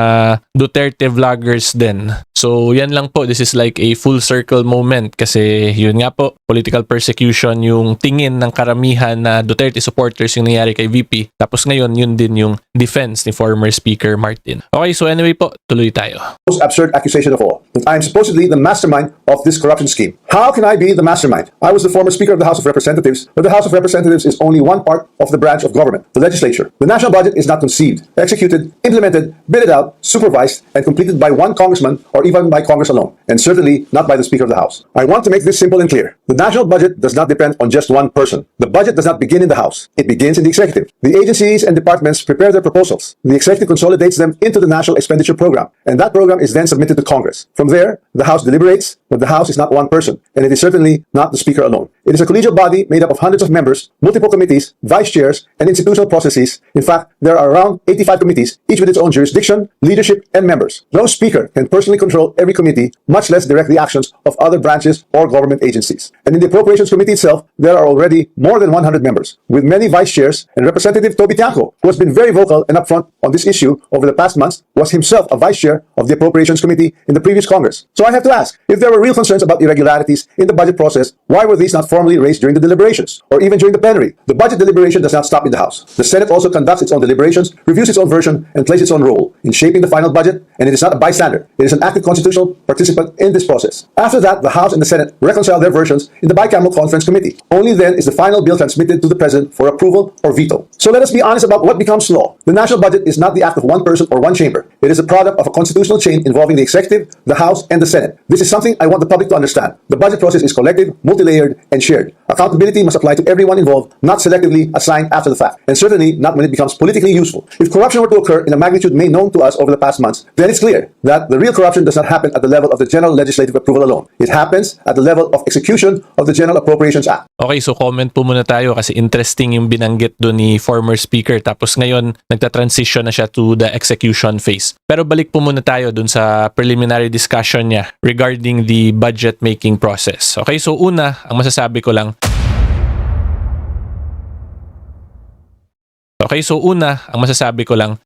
Duterte vloggers din. So yan lang po, this is like a full circle moment kasi yun nga po, political persecution yung tingin ng karamihan na Duterte supporters yung nangyari kay VP. Tapos ngayon yun din yung defense ni former Speaker Martin. Okay, so anyway po, tuloy tayo. Most absurd accusation of all, that I am supposedly the mastermind of this corruption scheme. How can I be the mastermind? I was the former Speaker of the House of Representatives, but the House of Representatives is only one part of the branch of government, the legislature. The national budget is not conceived, executed, implemented, bidded out, supervised, and completed by one congressman or even by Congress alone, and certainly not by the Speaker of the House. I want to make this simple and clear. The national budget does not depend on just one person. The budget does not begin in the House. It begins in the executive. The agencies and departments prepare their proposals. The executive consolidates them into the National Expenditure Program, and that program is then submitted to Congress. From there, the House deliberates, but the House is not one person, and it is certainly not the Speaker alone. It is a collegial body made up of hundreds of members, multiple committees, vice chairs, and institutional processes. In fact, there are around 85 committees, each with its own jurisdiction, leadership, and members. No speaker can personally control every committee, much less direct the actions of other branches or government agencies. And in the Appropriations Committee itself, there are already more than 100 members, with many vice chairs, and Representative Toby Tiangco, who has been very vocal and upfront on this issue over the past months, was himself a vice chair of the Appropriations Committee in the previous Congress. So I have to ask, if there were real concerns about irregularities in the budget process, why were these not formally raised during the deliberations, or even during the plenary? The budget deliberation does not stop in the House. The Senate also conducts its own deliberations, reviews its own version, and plays its own role in shaping the final budget, and it is not a bystander. It is an active constitutional participant in this process. After that, the House and the Senate reconcile their versions in the bicameral conference committee. Only then is the final bill transmitted to the President for approval or veto. So let us be honest about what becomes law. The national budget is not the act of one person or one chamber. It is a product of a constitutional chain involving the executive, the House, and the Senate. This is something I want the public to understand. The budget process is collective, multi-layered, and shared. Accountability must apply to everyone involved, not selectively assigned after the fact, and certainly not when it becomes politically useful. If corruption were to occur in a magnitude made known to us over the past months, then it's clear that the real corruption does not happen at the level of the general legislative approval alone. It happens at the level of execution of the General Appropriations Act. Okay, so comment po muna tayo kasi interesting yung binanggit doon ni former speaker tapos ngayon nagta-transition na siya to the execution phase. Pero balik po muna tayo doon sa preliminary discussion niya regarding the budget making process. Okay, so una, ang masasabi ko lang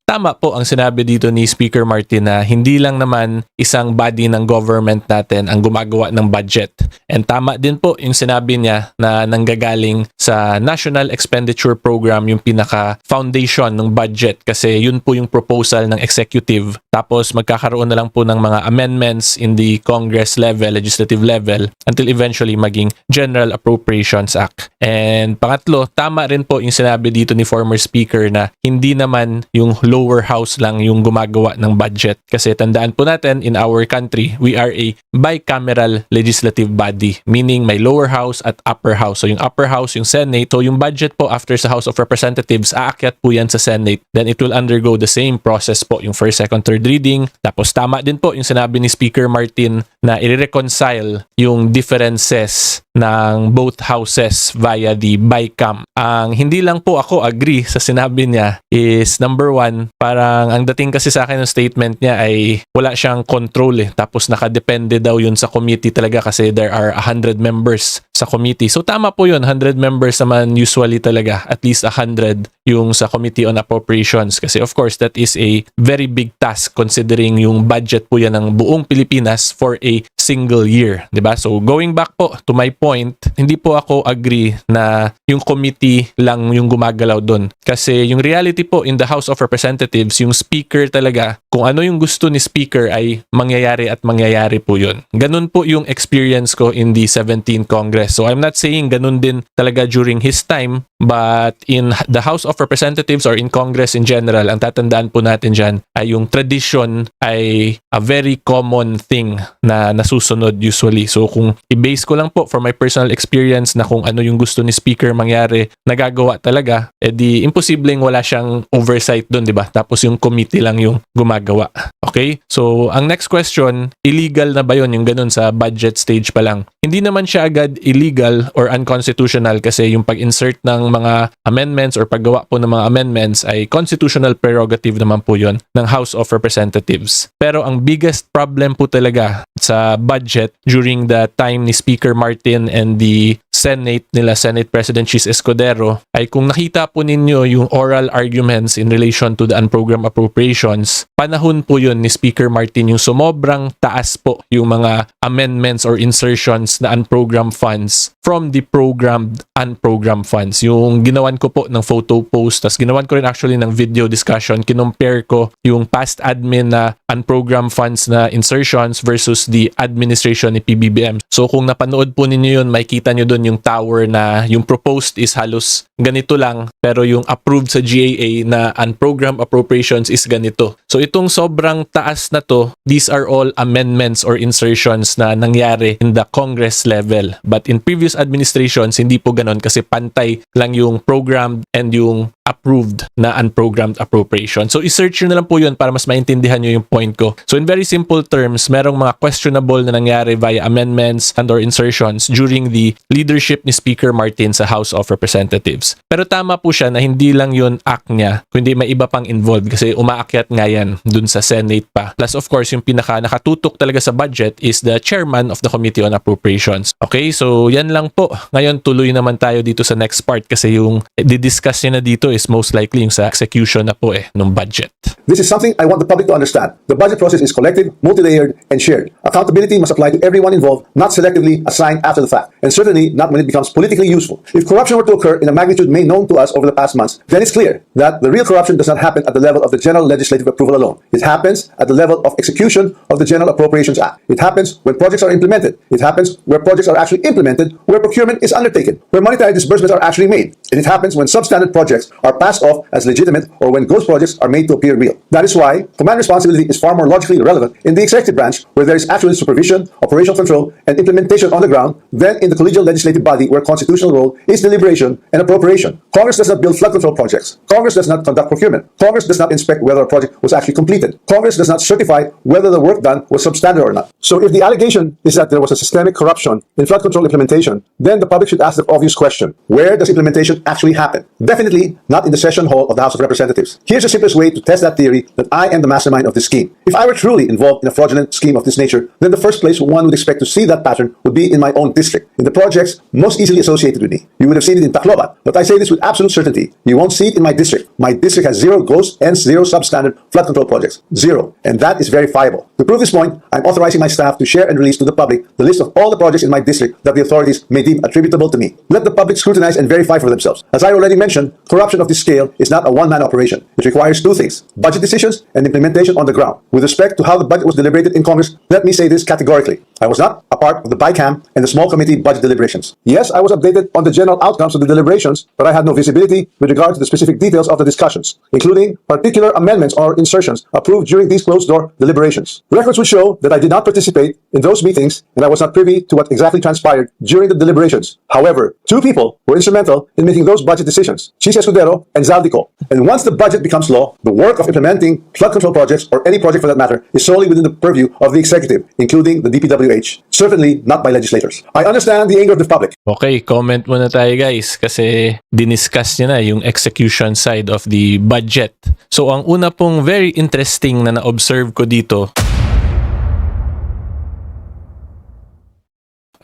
tama po ang sinabi dito ni Speaker Martin na hindi lang naman isang body ng government natin ang gumagawa ng budget. And tama din po yung sinabi niya na nanggagaling sa National Expenditure Program yung pinaka-foundation ng budget kasi yun po yung proposal ng executive. Tapos magkakaroon na lang po ng mga amendments in the Congress level, legislative level until eventually maging General Appropriations Act. And pangatlo, tama rin po yung sinabi dito ni former speaker na hindi naman yung lower house lang yung gumagawa ng budget. Kasi tandaan po natin, in our country, we are a bicameral legislative body. Meaning may lower house at upper house. So yung upper house, yung Senate. So yung budget po after sa House of Representatives, aakyat po yan sa Senate. Then it will undergo the same process po. Yung first, second, third reading. Tapos tama din po yung sinabi ni Speaker Martin na i-reconcile yung differences ng both houses via the BICAM. Ang hindi lang po ako agree sa sinabi niya is number one, parang ang dating kasi sa akin ng statement niya ay wala siyang control eh. Tapos nakadepende daw yun sa committee talaga kasi there are 100 members sa committee. So tama po yun, 100 members naman usually talaga, at least 100 yung sa Committee on Appropriations. Kasi of course, that is a very big task considering yung budget po yan ng buong Pilipinas for a single year. 'Di ba? So going back po to my point, hindi po ako agree na yung committee lang yung gumagalaw doon. Kasi yung reality po in the House of Representatives, yung speaker talaga, kung ano yung gusto ni speaker ay mangyayari at mangyayari po yun. Ganun po yung experience ko in the 17th Congress. So I'm not saying ganun din talaga during his time, but in the House of Representatives or in Congress in general, ang tatandaan po natin dyan ay yung tradition ay a very common thing na nasusunod usually. So kung i-base ko lang po for my personal experience na kung ano yung gusto ni speaker mangyari, nagagawa talaga, edi imposibleng wala siyang oversight doon, di ba? Tapos yung committee lang yung gumagawa. Okay? So ang next question, illegal na ba yun yung ganun sa budget stage pa lang? Hindi naman siya agad illegal or unconstitutional kasi yung pag-insert ng mga amendments or paggawa po ng mga amendments ay constitutional prerogative naman po yun ng House of Representatives. Pero ang biggest problem po talaga sa budget during the time ni Speaker Martin and the Senate nila, Senate President Chis Escudero, ay kung nakita po ninyo yung oral arguments in relation to the unprogrammed appropriations, panahon po yun ni Speaker Martin yung sumobrang taas po yung mga amendments or insertions na unprogrammed funds from the programmed unprogrammed funds. Yung ginawan ko po ng photo post, tas ginawan ko rin actually ng video discussion, kinumpare ko yung past admin na unprogrammed funds na insertions versus the administration ni PBBM. So kung napanood po ninyo yun, makikita nyo doon yung tower na yung proposed is halos ganito lang, pero yung approved sa GAA na unprogrammed appropriations is ganito. So itong sobrang taas na to, these are all amendments or insertions na nangyari in the Congress level. But in previous administrations, hindi po ganon kasi pantay lang yung programmed and yung approved na unprogrammed appropriation. So i-search nyo na lang po yun para mas maintindihan nyo yung point ko. So in very simple terms, merong mga questionable na nangyari via amendments and or insertions during the leadership ni Speaker Martin sa House of Representatives. Pero tama po siya na hindi lang yun act niya, kundi may iba pang involved kasi umaakyat nga yan dun sa Senate pa. Plus of course, yung pinaka nakatutok talaga sa budget is the chairman of the Committee on Appropriations. Okay, so yan lang po. Ngayon tuloy naman tayo dito sa next part kasi yung di-discuss niya na dito is most likely yung sa execution na po ng budget. This is something I want the public to understand. The budget process is collective, multi-layered, and shared. Accountability must apply to everyone involved, not selectively assigned after the fact, and certainly not when it becomes politically useful. If corruption were to occur in a magnitude made known to us over the past months, then it's clear that the real corruption does not happen at the level of the general legislative approval alone. It happens at the level of execution of the General Appropriations Act. It happens when projects are implemented. It happens where projects are actually implemented, where procurement is undertaken, where monetary disbursements are actually made. And it happens when substandard projects are passed off as legitimate or when ghost projects are made to appear real. That is why command responsibility is far more logically relevant in the executive branch, where there is actually supervision, operational control, and implementation on the ground, than in the collegial legislative body where constitutional role is deliberation and appropriation. Congress does not build flood control projects. Congress does not conduct procurement. Congress does not inspect whether a project was actually completed. Congress does not certify whether the work done was substandard or not. So if the allegation is that there was a systemic corruption in flood control implementation, then the public should ask the obvious question: where does implementation actually happen? Definitely not in the session hall of the House of Representatives. Here's the simplest way to test that theory that I am the mastermind of this scheme. If I were truly involved in a fraudulent scheme of this nature, then the first place one would expect to see that pattern would be in my own district, in the projects most easily associated with me. You would have seen it in Tacloban, but I say this with absolute certainty. You won't see it in my district. My district has 0 ghost and 0 substandard flood control projects. 0. And that is verifiable. To prove this point, I'm authorizing my staff to share and release to the public the list of all the projects in my district that the authorities may deem attributable to me. Let the public scrutinize and verify for themselves. As I already mentioned, corruption of this scale is not a one-man operation. It requires 2 things: budget decisions and implementation on the ground. With respect to how the budget was deliberated in Congress, let me say this categorically. I was not a part of the BICAM and the small committee budget deliberations. Yes, I was updated on the general outcomes of the deliberations, but I had no visibility with regard to the specific details of the discussions, including particular amendments or insertions approved during these closed-door deliberations. Records would show that I did not participate in those meetings and I was not privy to what exactly transpired during the deliberations. However, 2 people were instrumental in making those budget decisions: Chis Escudero and Zaldico. And once the budget becomes law, the work of implementing flood control projects, or any project for that matter, is solely within the purview of the executive, including the DPWH, certainly not by legislators. I understand the anger of the public. Okay, comment muna tayo guys kasi diniscuss niya na yung execution side of the budget. So ang una pong very interesting na na-observe ko dito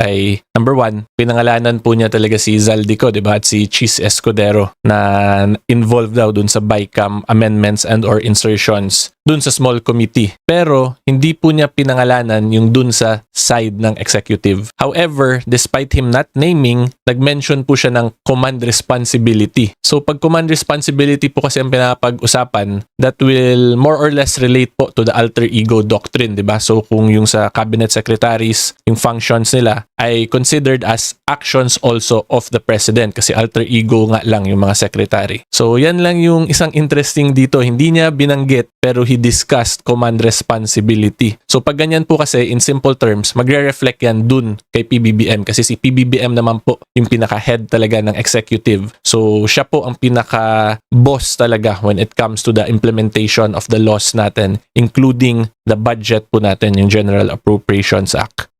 ay number one, pinangalanan po niya talaga si Zaldico, di ba? At si Cheese Escudero na involved daw dun sa BICAM amendments and or insertions dun sa small committee. Pero hindi po niya pinangalanan yung dun sa side ng executive. However, despite him not naming, nag-mention po siya ng command responsibility. So pag command responsibility po kasi ang pinapag-usapan, that will more or less relate po to the alter ego doctrine, di ba? So kung yung sa cabinet secretaries, yung functions nila ay considered as actions also of the president kasi alter ego nga lang yung mga secretary. So yan lang yung isang interesting dito. Hindi niya binanggit pero he discussed command responsibility. So pag ganyan po kasi in simple terms, magre-reflect yan dun kay PBBM kasi si PBBM naman po yung pinaka-head talaga ng executive. So siya po ang pinaka-boss talaga when it comes to the implementation of the laws natin, including the budget po natin, yung General Appropriations Act.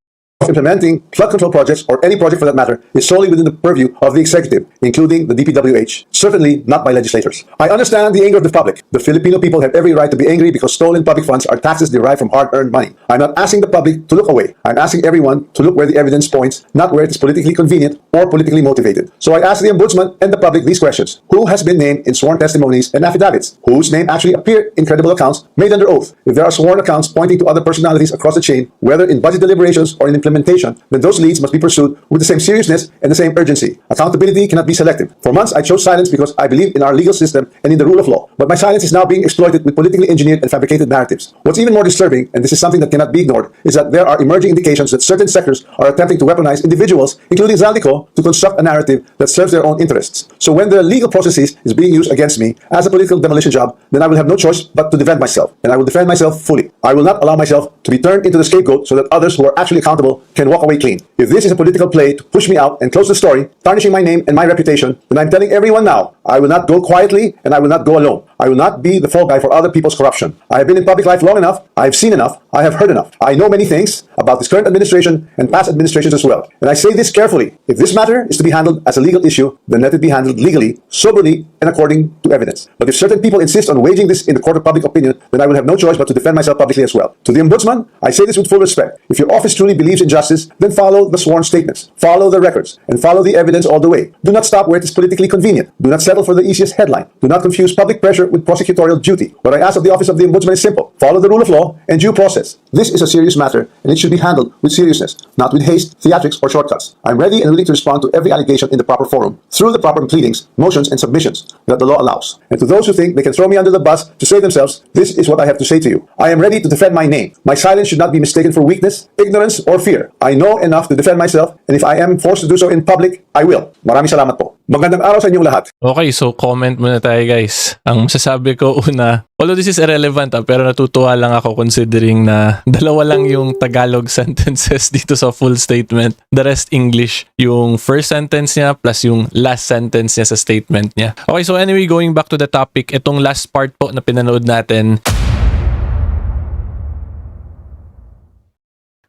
Implementing flood control projects or any project for that matter is solely within the purview of the executive, including the DPWH, certainly not by legislators. I understand the anger of the public. The Filipino people have every right to be angry because stolen public funds are taxes derived from hard-earned money. I'm not asking the public to look away. I'm asking everyone to look where the evidence points, not where it is politically convenient or politically motivated. So I ask the Ombudsman and the public these questions. Who has been named in sworn testimonies and affidavits? Whose name actually appeared in credible accounts made under oath? If there are sworn accounts pointing to other personalities across the chain, whether in budget deliberations or in implementation, then those leads must be pursued with the same seriousness and the same urgency. Accountability cannot be selective. For months, I chose silence because I believe in our legal system and in the rule of law. But my silence is now being exploited with politically engineered and fabricated narratives. What's even more disturbing, and this is something that cannot be ignored, is that there are emerging indications that certain sectors are attempting to weaponize individuals, including Zaldico, to construct a narrative that serves their own interests. So when the legal processes is being used against me as a political demolition job, then I will have no choice but to defend myself. And I will defend myself fully. I will not allow myself to be turned into the scapegoat so that others who are actually accountable can walk away clean. If this is a political play to push me out and close the story, tarnishing my name and my reputation, then I'm telling everyone now, I will not go quietly and I will not go alone. I will not be the fall guy for other people's corruption. I have been in public life long enough, I have seen enough, I have heard enough. I know many things about this current administration and past administrations as well. And I say this carefully. If this matter is to be handled as a legal issue, then let it be handled legally, soberly, and according to evidence. But if certain people insist on waging this in the court of public opinion, then I will have no choice but to defend myself publicly as well. To the Ombudsman, I say this with full respect. If your office truly believes in justice, then follow the sworn statements, follow the records, and follow the evidence all the way. Do not stop where it is politically convenient. Do not settle for the easiest headline. Do not confuse public pressure with prosecutorial duty. What I ask of the office of the Ombudsman is simple. Follow the rule of law and due process. This is a serious matter, and it should be handled with seriousness, not with haste, theatrics, or shortcuts. I'm ready and willing to respond to every allegation in the proper forum, through the proper pleadings, motions, and submissions that the law allows. And to those who think they can throw me under the bus to save themselves, this is what I have to say to you. I am ready to defend my name. My silence should not be mistaken for weakness, ignorance, or fear. I know enough to defend myself, and if I am forced to do so in public, I will. Maraming salamat po. Magandang araw sa inyong lahat. Okay, so comment muna tayo guys. Ang masasabi ko una, although this is irrelevant pero natutuwa lang ako considering na dalawa lang yung Tagalog sentences dito sa full statement. The rest English. Yung first sentence niya plus yung last sentence niya sa statement niya. Okay, so anyway, going back to the topic, itong last part po na pinanood natin.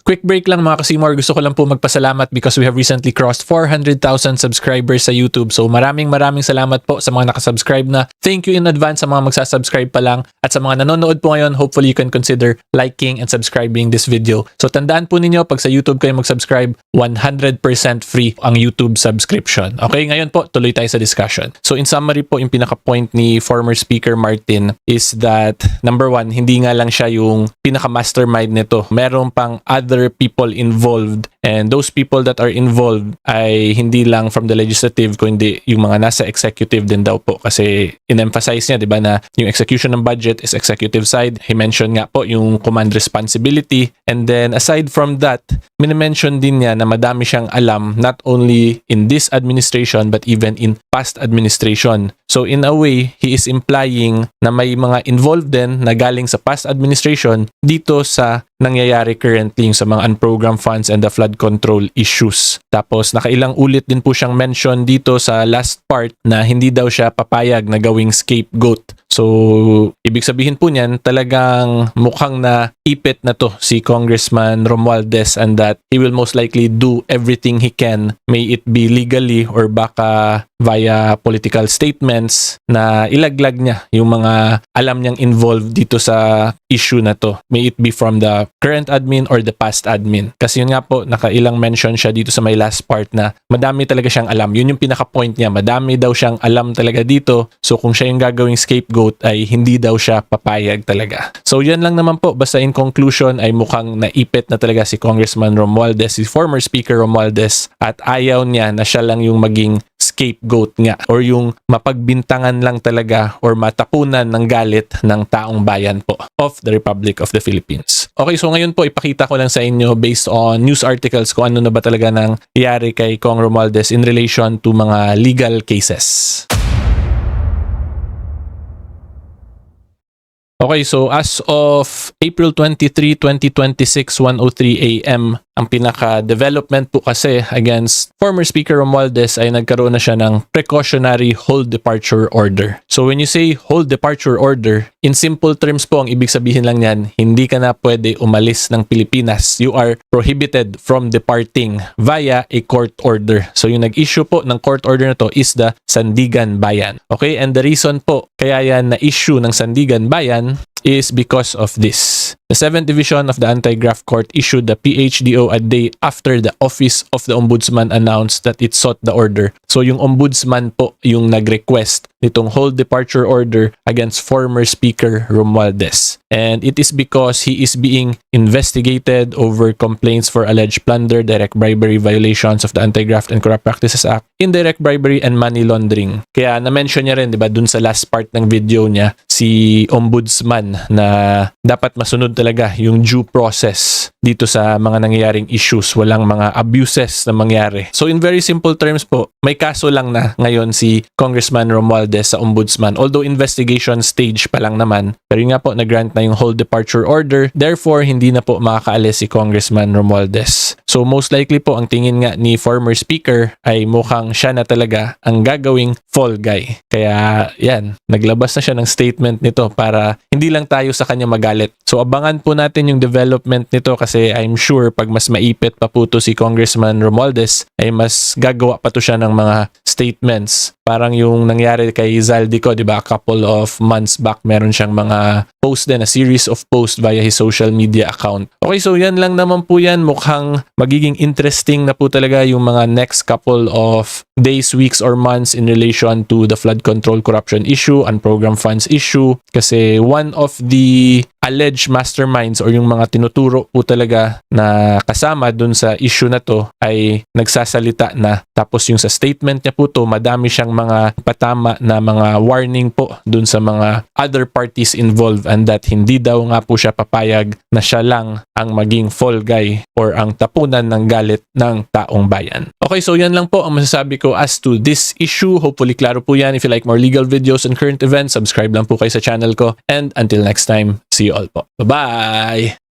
Quick break lang mga kasimor, gusto ko lang po magpasalamat because we have recently crossed 400,000 subscribers sa YouTube. So maraming salamat po sa mga nakasubscribe na. Thank you in advance sa mga magsasubscribe pa lang. At sa mga nanonood po ngayon, hopefully you can consider liking and subscribing this video. So tandaan po ninyo, pag sa YouTube kayo mag-subscribe, 100% free ang YouTube subscription. Okay, ngayon po, tuloy tayo sa discussion. So in summary po, yung pinaka-point ni former Speaker Martin is that, number one, hindi nga lang siya yung pinaka-mastermind nito. Meron pang other people involved, and those people that are involved ay hindi lang from the legislative kundi yung mga nasa executive din daw po kasi in-emphasize niya, di ba, na yung execution ng budget is executive side. He mentioned nga po yung command responsibility, and then aside from that, minimension din niya na madami siyang alam not only in this administration but even in past administration. So in a way, he is implying na may mga involved din na galing sa past administration dito sa nangyayari currently sa mga unprogrammed funds and the flood control issues. Tapos nakailang ulit din po siyang mention dito sa last part na hindi daw siya papayag na gawing scapegoat. So, ibig sabihin po niyan, talagang mukhang na ipit na to si Congressman Romualdez and that he will most likely do everything he can, may it be legally or baka via political statements, na ilaglag niya yung mga alam niyang involved dito sa issue na to. May it be from the current admin or the past admin. Kasi yun nga po, nakailang mention siya dito sa may last part na madami talaga siyang alam. Yun yung pinaka-point niya. Madami daw siyang alam talaga dito. So kung siya yung gagawing scapegoat ay hindi daw siya papayag talaga. So yan lang naman po. Basta in conclusion ay mukhang naipit na talaga si Congressman Romualdez, si former Speaker Romualdez, at ayaw niya na siya lang yung maging scapegoat nga or yung mapagbintangan lang talaga or matapunan ng galit ng taong bayan po of the Republic of the Philippines. Okay, so ngayon po ipakita ko lang sa inyo based on news articles kung ano na ba talaga nangyari kay Cong Romualdez in relation to mga legal cases. Okay, so as of April 23, 2026, 1:03 AM, ang pinaka-development po kasi against former Speaker Romualdez ay nagkaroon na siya ng precautionary hold departure order. So when you say hold departure order, in simple terms po ang ibig sabihin lang niyan, hindi ka na pwede umalis ng Pilipinas. You are prohibited from departing via a court order. So yung nag-issue po ng court order na to is the Sandigan Bayan. Okay, and the reason po kaya yan na-issue ng Sandigan Bayan is because of this. The 7th Division of the Anti-Graft Court issued the PHDO a day after the Office of the Ombudsman announced that it sought the order. So yung Ombudsman po yung nag-request nitong hold departure order against former Speaker Romualdez. And it is because he is being investigated over complaints for alleged plunder, direct bribery, violations of the Anti-Graft and Corrupt Practices Act, indirect bribery, and money laundering. Kaya na-mention niya rin, di ba, dun sa last part ng video niya, si Ombudsman na dapat masunod talaga yung due process dito sa mga nangyayaring issues, walang mga abuses na mangyari. So in very simple terms po, may kaso lang na ngayon si Congressman Romualdez sa Ombudsman. Although investigation stage pa lang naman, pero yun nga po, nag-grant na yung hold departure order. Therefore, hindi na po makakaalis si Congressman Romualdez. So most likely po, ang tingin nga ni former Speaker ay mukhang siya na talaga ang gagawing fall guy. Kaya yan, naglabas na siya ng statement nito para hindi lang tayo sa kanya magalit. So abangan po natin yung development nito kasi I'm sure pag mas maipit pa po to si Congressman Romualdez ay mas gagawa pa to siya ng mga statements. Parang yung nangyari kay Zaldico, di ba? A couple of months back, meron siyang mga post din, a series of posts via his social media account. Okay, so yan lang naman po yan. Mukhang magiging interesting na po talaga yung mga next couple of days, weeks, or months in relation to the flood control corruption issue and program funds issue. Kasi one of the alleged masterminds or yung mga tinuturo po talaga na kasama dun sa issue na to ay nagsasalita na. Tapos yung sa statement niya po to, madami siyang mga patama na mga warning po dun sa mga other parties involved and that hindi daw nga po siya papayag na siya lang ang maging fall guy or ang tapunan ng galit ng taong bayan. Okay, so yan lang po ang masasabi ko as to this issue. Hopefully klaro po yan. If you like more legal videos and current events, subscribe lang po kayo sa channel ko. And until next time, see you all po. Bye-bye!